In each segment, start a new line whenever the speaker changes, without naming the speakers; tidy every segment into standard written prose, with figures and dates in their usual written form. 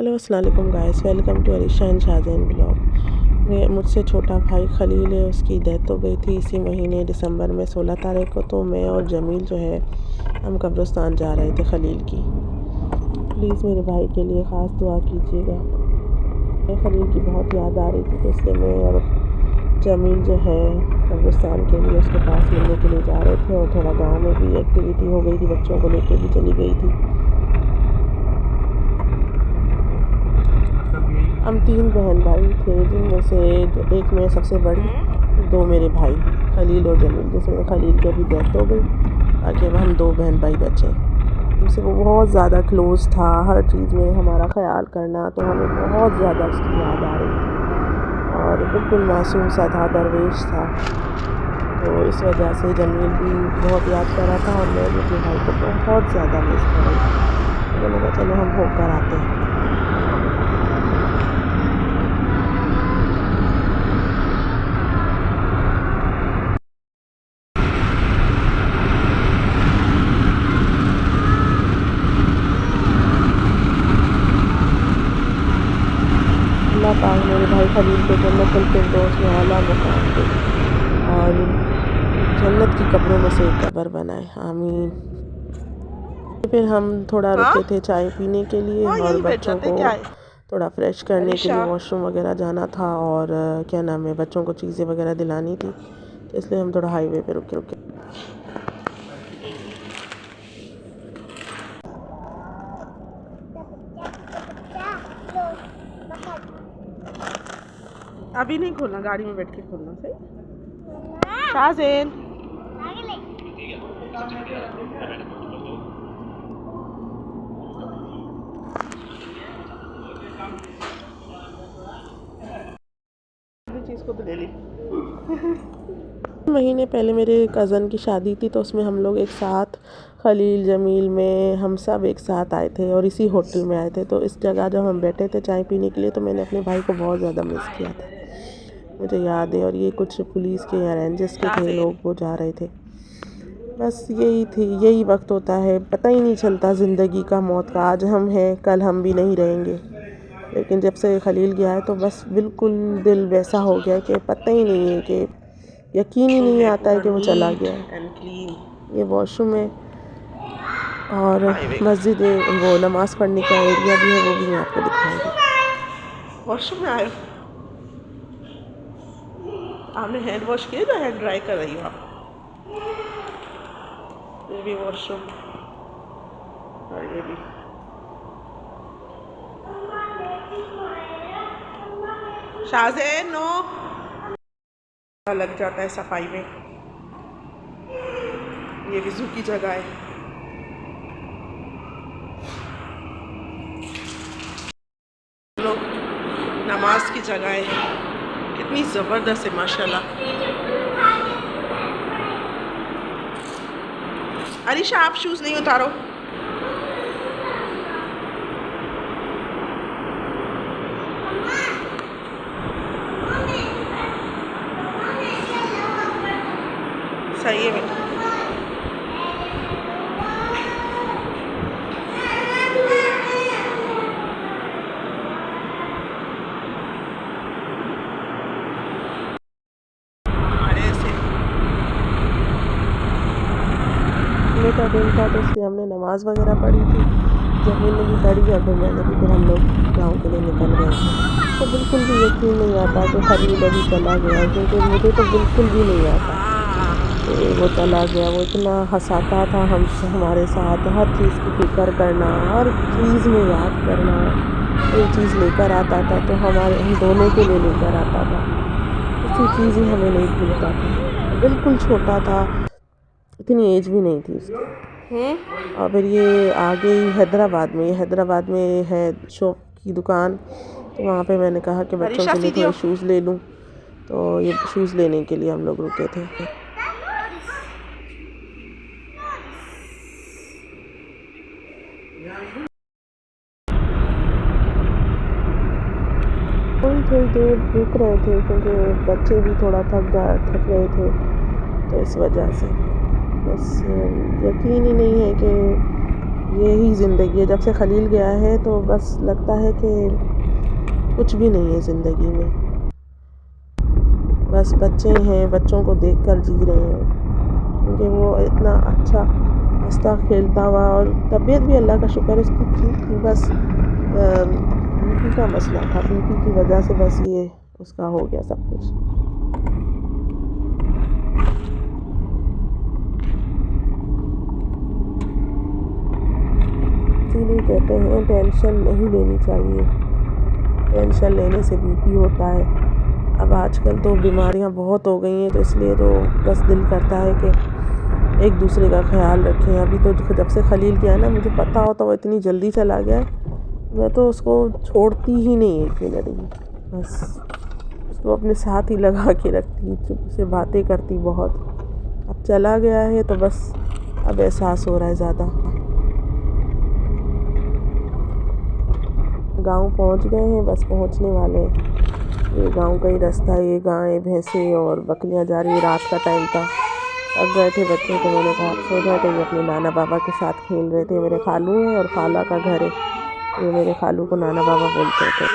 Hello अस्सलाम वालेकुम guys, welcome to Arisha and Shahzain blog. मैं मुझसे छोटा भाई खलील है, उसकी डेथ हो गई थी इसी महीने दिसंबर में 16 तारीख को। तो मैं और जमील जो है हम कब्रिस्तान जा रहे थे खलील की। प्लीज़ मेरे भाई के लिए ख़ास दुआ कीजिएगा। मैं खलील की बहुत याद आ रही थी, तो इसलिए मैं और जमील जो है कब्रिस्तान के लिए उसके पास मिलने के लिए जा रहे थे। और थोड़ा गाँव में भी एक्टिविटी हो गई थी, बच्चों को लेके भी चली गई थी। हम 3 बहन भाई थे, जिनमें से एक मैं सबसे बड़ी, 2 मेरे भाई खलील और जमील, जिसमें खलील की अभी डेथ हो गई। बाकी अब हम 2 बहन भाई बचे। हमसे वो बहुत ज़्यादा क्लोज़ था, हर चीज़ में हमारा ख्याल करना, तो हमें बहुत ज़्यादा उसकी याद आ रही थी। और बिल्कुल मासूम सा था, दरवेश था। तो इस वजह से जमील भी बहुत याद कर रहा था और मैं भी अपने भाई को बहुत ज़्यादा मिस कर रही थी। तो मैंने कहा चलो हम होकर आते हैं। अल्लाह पाक मेरे भाई खलील को जन्नतुल फिरदौस में आला मुकाम दे और जन्नत की कब्रों में से एक कब्र बनाए, आमीन। फिर हम थोड़ा रुके थे चाय पीने के लिए और बच्चों को थोड़ा फ्रेश करने के लिए वॉशरूम वगैरह जाना था और क्या नाम है, बच्चों को चीज़ें वगैरह दिलानी थी, तो इसलिए हम थोड़ा हाईवे पे रुके। अभी नहीं खोलना, गाड़ी में बैठ के खोलना। सही शाहजैन। चीज़ को तो ले ली। महीने पहले मेरे कज़न की शादी थी, तो उसमें हम लोग एक साथ खलील जमील में हम सब एक साथ आए थे और इसी होटल में आए थे। तो इस जगह जब हम बैठे थे चाय पीने के लिए, तो मैंने अपने भाई को बहुत ज़्यादा मिस किया था, मुझे याद है। और ये कुछ पुलिस के या रेंजर्स के थे लोग, वो जा रहे थे। बस यही वक्त होता है, पता ही नहीं चलता ज़िंदगी का, मौत का। आज हम हैं, कल हम भी नहीं रहेंगे। लेकिन जब से खलील गया है तो बस बिल्कुल दिल वैसा हो गया कि पता ही नहीं है, कि यकीन ही नहीं आता है कि वो चला गया है। ये वॉशरूम है और मस्जिद है, वो नमाज़ पढ़ने का एरिया भी है, वो भी मैं आपको दिखाऊंगी। वॉशरूम में आए, आपने हैंड वॉश किया या हैंड ड्राई कर रही हो आप? ये भी वॉशरूम और ये भी। शाहजैन नो लग जाता है सफाई में। ये वज़ू की जगह है। लोग नमाज की जगह है, कितनी ज़बरदस्त है माशाल्लाह। अरीशा आप शूज़ नहीं उतारो। सही है बेटा। का दिन था, तो इसलिए हमने नमाज़ वगैरह पढ़ी थी, जमीन ने भी पढ़ी और फिर मैंने भी। फिर हम लोग गाँव के लिए निकल गए थे। तो बिल्कुल भी यकीन नहीं आता कि खलील अभी चला गया, क्योंकि मुझे तो बिल्कुल भी नहीं आता कि वो चला गया। वो इतना हंसाता था हमसे, हमारे साथ हर चीज़ की फ़िक्र करना, हर चीज़ में याद करना। कोई चीज़ लेकर आता था तो हम दोनों के लिए लेकर आता था, किसी चीज़ ही हमें नहीं भूलता था। बिल्कुल छोटा था, इतनी एज भी नहीं थी उसकी। और फिर ये आ गई हैदराबाद में है शॉप की दुकान, तो वहाँ पे मैंने कहा कि बच्चों के लिए थोड़े शूज़ ले लूँ, तो ये शूज़ लेने के लिए हम लोग रुके थे। थोड़ी देर रुक रहे थे, क्योंकि बच्चे भी थोड़ा थक रहे थे, तो इस वजह से बस यकीन ही नहीं है कि यही ज़िंदगी है। जब से खलील गया है तो बस लगता है कि कुछ भी नहीं है ज़िंदगी में, बस बच्चे हैं, बच्चों को देखकर जी रहे हैं, क्योंकि वो इतना अच्छा हंसता खेलता हुआ, और तबीयत भी अल्लाह का शुक्र है उसकी ठीक थी, बस बीपी का मसला था, बीपी की वजह से बस ये उसका हो गया सब कुछ। इसीलिए कहते हैं टेंशन नहीं लेनी चाहिए, टेंशन लेने से बीपी होता है। अब आजकल तो बीमारियां बहुत हो गई हैं, तो इसलिए तो बस दिल करता है कि एक दूसरे का ख्याल रखें। अभी तो जब से खलील गया है ना, मुझे पता होता वो इतनी जल्दी चला गया, मैं तो उसको छोड़ती ही नहीं एक मिनट भी, बस उसको अपने साथ ही लगा के रखती, चुप से बातें करती बहुत। अब चला गया है तो बस अब एहसास हो रहा है ज़्यादा। गांव पहुंच गए हैं, बस पहुंचने वाले हैं। ये गांव का ही रास्ता है, ये गायें भैंसे और बकरियां जा रही है। रात का टाइम था, अब गए थे बच्चे, तो मैंने कहा सो जाए, तो ये अपने नाना बाबा के साथ खेल रहे थे। मेरे खालू हैं और खाला का घर है, ये मेरे खालू को नाना बाबा बोलते थे।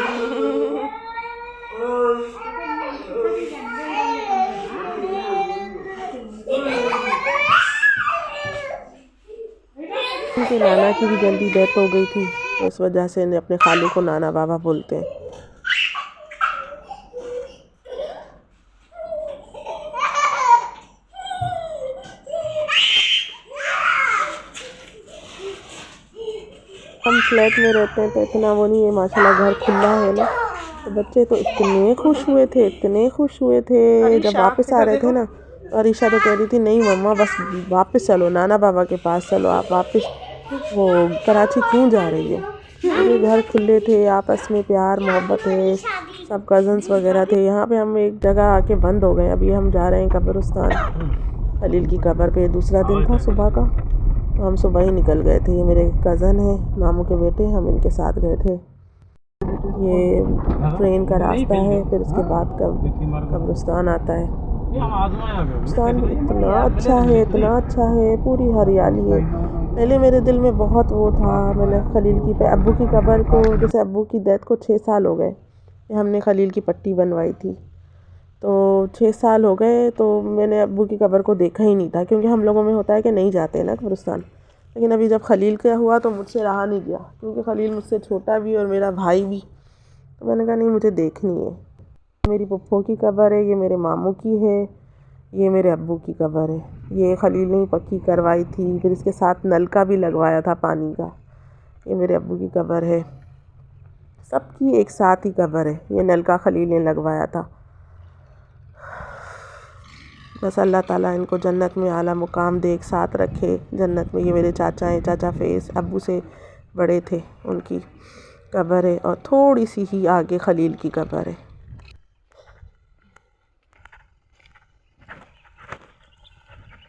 उनके नाना की भी जल्दी डेथ हो गई थी, तो इस वजह से अपने खालू को नाना बाबा बोलते हैं। हम फ्लैट में रहते हैं तो इतना वो नहीं है, माशाल्लाह घर खुला है ना, तो बच्चे तो इतने खुश हुए थे, इतने खुश हुए थे जब वापस आ रहे थे ना। और ईशा तो कह रही थी नहीं मम्मा बस वापस चलो, नाना बाबा के पास चलो, आप वापस वो कराची क्यों जा रही हो। मेरे घर खुले थे, आपस में प्यार मोहब्बत है, सब कज़न्स वगैरह थे। यहाँ पे हम एक जगह आके बंद हो गए। अभी हम जा रहे हैं कब्रिस्तान, खलील की कब्र पे। दूसरा दिन था सुबह का, तो हम सुबह ही निकल गए थे। ये मेरे कज़न हैं, मामू के बेटे, हम इनके साथ गए थे। ये ट्रेन का रास्ता है, फिर उसके बाद कब्रिस्तान आता है। कब्रिस्तान भी इतना अच्छा है, इतना अच्छा है, पूरी हरियाली है। पहले मेरे दिल में बहुत वो था, मैंने खलील की अब्बू की कब्र को, जैसे अब्बू की डेथ को 6 साल हो गए, हमने खलील की पट्टी बनवाई थी, तो 6 साल हो गए, तो मैंने अब्बू की कब्र को देखा ही नहीं था, क्योंकि हम लोगों में होता है कि नहीं जाते ना कब्रिस्तान। लेकिन अभी जब खलील का हुआ तो मुझसे रहा नहीं गया, क्योंकि खलील मुझसे छोटा भी और मेरा भाई भी, तो मैंने कहा नहीं मुझे देखनी है। मेरी पप्पो की कब्र है, ये मेरे मामू की है, ये मेरे अब्बू की कब्र है। ये खलील ने ही पक्की करवाई थी, फिर इसके साथ नलका भी लगवाया था पानी का। ये मेरे अब्बू की कब्र है, सबकी एक साथ ही कब्र है। ये नलका खलील ने लगवाया था। बस अल्लाह ताला इनको जन्नत में आला मुकाम दे, एक साथ रखे जन्नत में। ये मेरे चाचा हैं, चाचा फैज़ अब्बू से बड़े थे, उनकी कब्र है, और थोड़ी सी ही आगे खलील की कब्र है।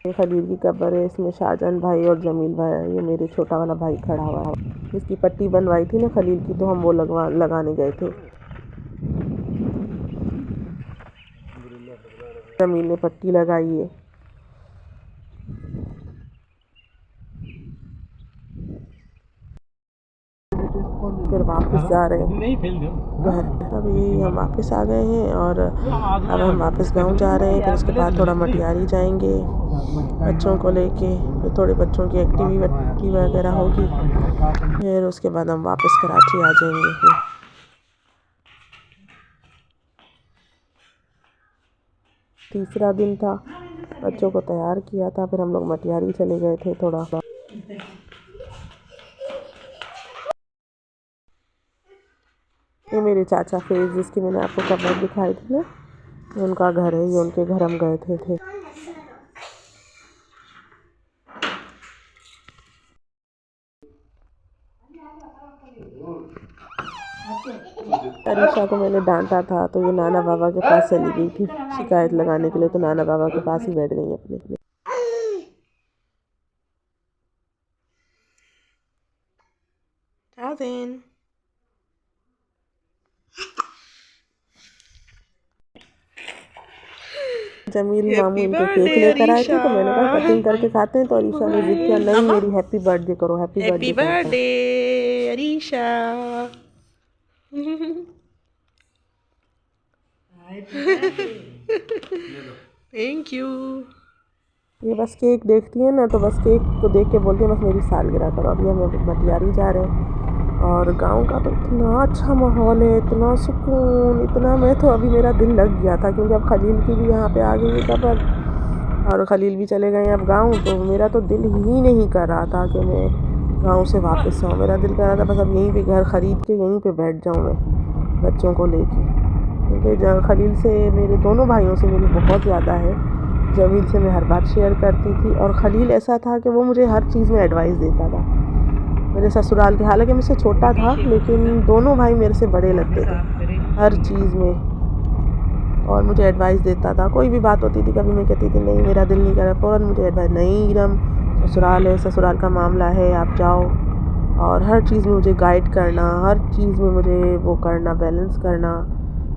ये खलील की कब्र है, इसमें शाहजहान भाई और जमील भाई है। ये मेरे छोटा वाला भाई खड़ा हुआ है, जिसकी पट्टी बनवाई थी ना खलील की, तो हम वो लगाने गए थे। जमील ने पट्टी लगाई है। फिर वापस जा रहे हैं घर। अभी हम वापस आ गए हैं, और अब हम वापस गांव जा रहे हैं। फिर उसके बाद थोड़ा मटियारी जाएंगे बच्चों को लेके, फिर थोड़े बच्चों की एक्टिविटी वगैरह होगी, फिर उसके बाद हम वापस कराची आ जाएंगे। तीसरा दिन था, बच्चों को तैयार किया था, फिर हम लोग मटियारी चले गए थे थोड़ा। ये मेरे चाचा फैज़, जिसकी मैंने आपको कब्र दिखाई थी ना, ये उनका घर है, ये उनके घर हम गए थे। अरीशा को मैंने डांटा था, तो ये नाना बाबा के पास चली गई थी शिकायत लगाने के लिए, तो नाना बाबा के पास ही बैठ गई अपने। जमील मामू
हैप्पी
इनके केक
बर्थडे
लेकर आए थे,
अरीशा।
तो मैंने कहा कटिंग करके खाते हैं, तो अरीशा ने जिद किया नहीं मेरी हैप्पी बर्थडे करो, हैप्पी
हैप्पी
बर्थडे कहकर।
बर्थडे अरीशा। Thank you.
ये बस केक देखती है ना, तो बस केक को देख के बोलती है बस मेरी सालगिरह करो। अभी हम मटियारी जा रहे हैं और गांव का तो इतना अच्छा माहौल है, इतना सुकून, इतना, मैं तो अभी मेरा दिल लग गया था क्योंकि अब खलील की भी यहाँ पे आ गई है खबर और खलील भी चले गए अब गाँव, तो मेरा तो दिल ही नहीं कर रहा था कि मैं गाँव से वापस आऊँ। मेरा दिल कर रहा था बस अब यहीं पे घर ख़रीद के यहीं पे बैठ जाऊँ मैं बच्चों को लेके, क्योंकि खलील से, मेरे दोनों भाइयों से मेरी बहुत ज़्यादा है। जमील से मैं हर बात शेयर करती थी और खलील ऐसा था कि वो मुझे हर चीज़ में एडवाइस देता था। मेरे ससुराल के, हालांकि मुझसे छोटा था लेकिन दोनों भाई मेरे से बड़े लगते थे हर चीज़ में और मुझे एडवाइस देता था। कोई भी बात होती थी, कभी मैं कहती थी नहीं मेरा दिल नहीं कर रहा, फ़ौरन मुझे एडवाइस, नहीं इरम ससुराल है, ससुराल का मामला है, आप जाओ। और हर चीज़ में मुझे गाइड करना, हर चीज़ में मुझे वो करना, बैलेंस करना।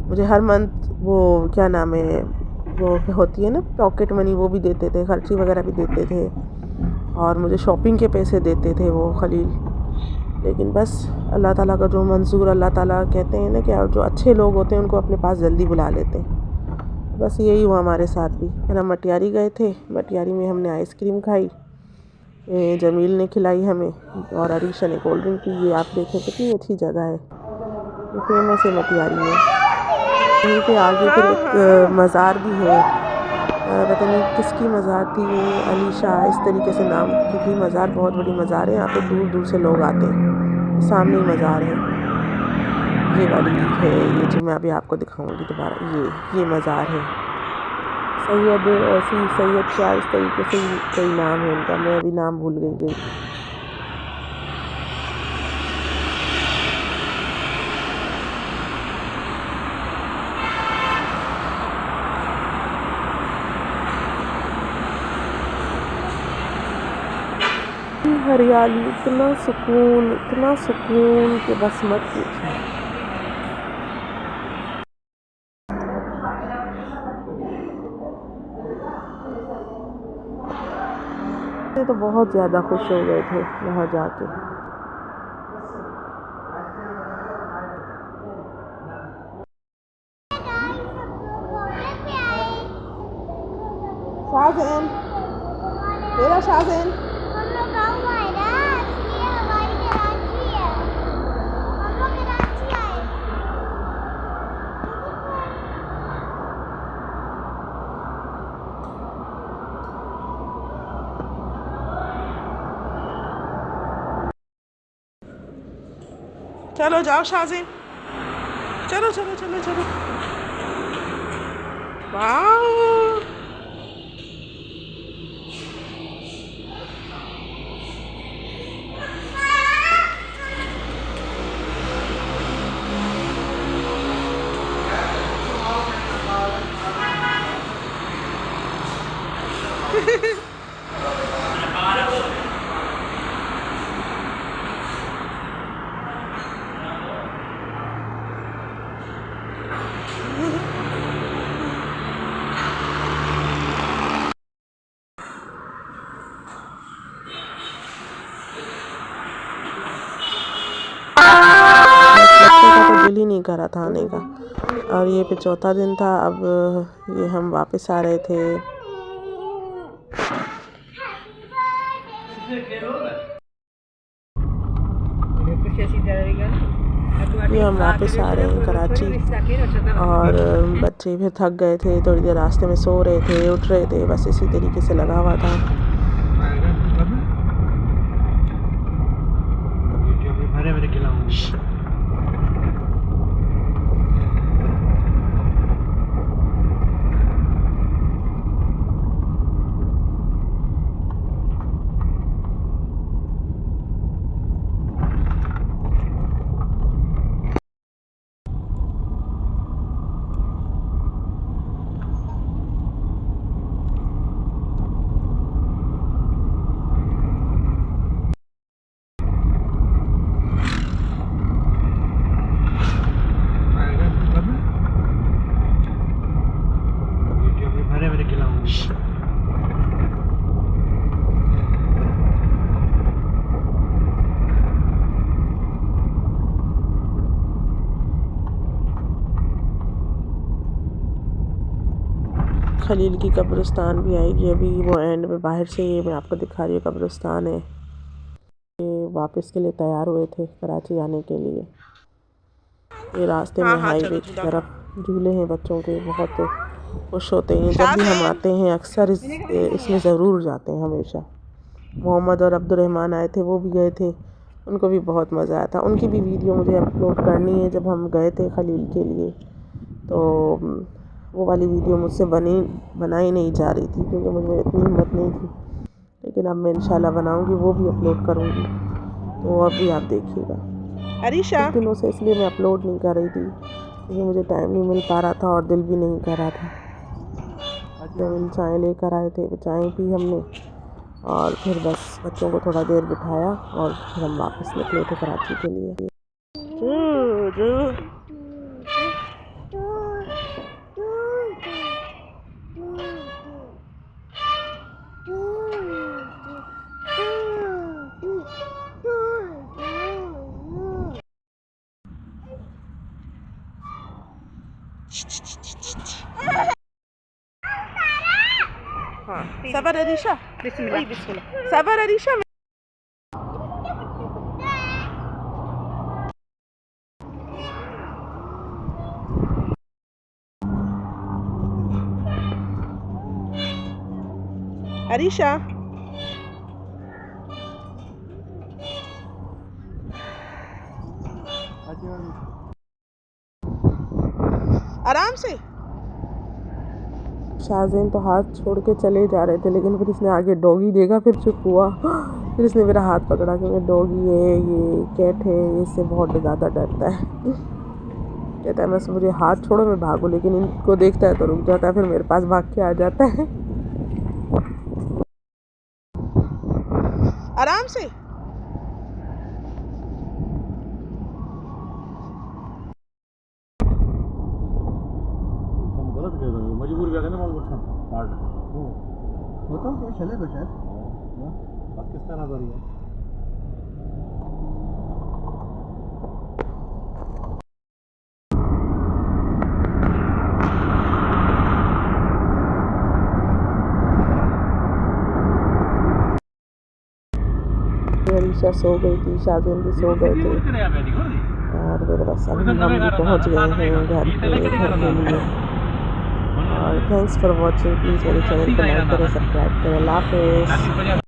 मुझे हर मंथ वो क्या नाम है वो होती है ना पॉकेट मनी, वो भी देते थे, खर्ची वगैरह भी देते थे और मुझे शॉपिंग के पैसे देते थे वो खलील। लेकिन बस अल्लाह ताला का जो मंजूर, अल्लाह ताला कहते हैं ना कि जो अच्छे लोग होते हैं उनको अपने पास जल्दी बुला लेते हैं। बस यही हुआ हमारे साथ भी। फिर हम मटियारी गए थे, मटियारी में हमने आइसक्रीम खाई, जमील ने खिलाई हमें और अरीशा ने कोल्ड ड्रिंक पी। ये आप देखें कितनी अच्छी जगह है, ये फेमस है मटियारी में। यहीं पे आगे फिर एक मज़ार भी है, पता नहीं किसकी मज़ार थी, अलीशा इस तरीके से नाम की थी मज़ार। बहुत बड़ी मज़ार है, यहाँ पे दूर दूर से लोग आते हैं। सामने ही मज़ार है, ये वाली है, ये जो मैं अभी आपको दिखाऊंगी दोबारा, ये मज़ार है। सैयद ऐसी सैयद क्या इस तरीके से कोई नाम है उनका, मैं अभी नाम भूल गई। हरियाली, इतना सुकून कि बस मत पूछिए। तो बहुत ज़्यादा खुश हो गए थे वहाँ जाके। शाहज़ैन, मेरा शाहज़ैन, चलो जाओ शाहज़ैन, चलो चलो चलो चलो। वाह बच्चों का तो दिल ही नहीं करा था आने का। और ये पे चौथा दिन था, अब ये हम वापस आ रहे थे। ये हम वापस आ रहे हैं कराची और बच्चे भी थक गए थे, थोड़ी देर रास्ते में सो रहे थे, उठ रहे थे, बस इसी तरीके से लगा हुआ था। खलील की कब्रिस्तान भी आएगी अभी, वो एंड में बाहर से ये मैं आपको दिखा रही हूँ कब्रिस्तान है। ये वापस के लिए तैयार हुए थे कराची आने के लिए। ये रास्ते में हाईवे की तरफ झूले हैं बच्चों के, बहुत खुश होते हैं जब भी हम आते हैं। अक्सर इसमें ज़रूर जाते हैं हमेशा। मोहम्मद और अब्दुलरहमान आए थे, वो भी गए थे, उनको भी बहुत मज़ा आया था। उनकी भी वीडियो मुझे अपलोड करनी है। जब हम गए थे खलील के लिए तो वो वाली वीडियो मुझसे बनाई नहीं जा रही थी क्योंकि मुझे इतनी हिम्मत नहीं थी, लेकिन अब मैं इंशाल्लाह बनाऊंगी, वो भी अपलोड करूंगी, तो अभी आप देखिएगा।
अरीशा
कुछ दिनों से इसलिए मैं अपलोड नहीं कर रही थी क्योंकि मुझे टाइम नहीं मिल पा रहा था और दिल भी नहीं कर रहा था। जब चाय लेकर आए थे, चाय पी हमने और फिर बस बच्चों को थोड़ा देर बिठाया और फिर हम वापस निकले थे कराची के लिए।
हाँ सबर अरीशा, बिस्मिल्लाह बिस्मिल्लाह, सबर अरीशा। अरीशा आराम से।
शाहज़ैन तो हाथ छोड़ के चले जा रहे थे, लेकिन फिर इसने आगे डॉगी देखा, फिर चुप हुआ। फिर इसने मेरा हाथ पकड़ा क्योंकि डॉगी है, ये कैट है, इससे बहुत ज़्यादा डरता है। कहता है मैं मुझे हाथ छोड़ो मैं भागूं, लेकिन इनको देखता है तो रुक जाता है, फिर मेरे पास भाग के आ जाता है।
आराम से।
मजबूर गया ना माल उठा हार्ड होता है चले तो शायद पाकिस्तान आ रही है।
अरीशा सो गई थी, शाहज़ैन भी सो गए थे और फिर बस अभी हम भी पहुँच गए हैं घर के लिए। और थैंक्स फॉर वॉचिंग। प्लीज़ मेरे चैनल को लाइक करें, सब्सक्राइब करें। अल्लाह हाफ़िज़।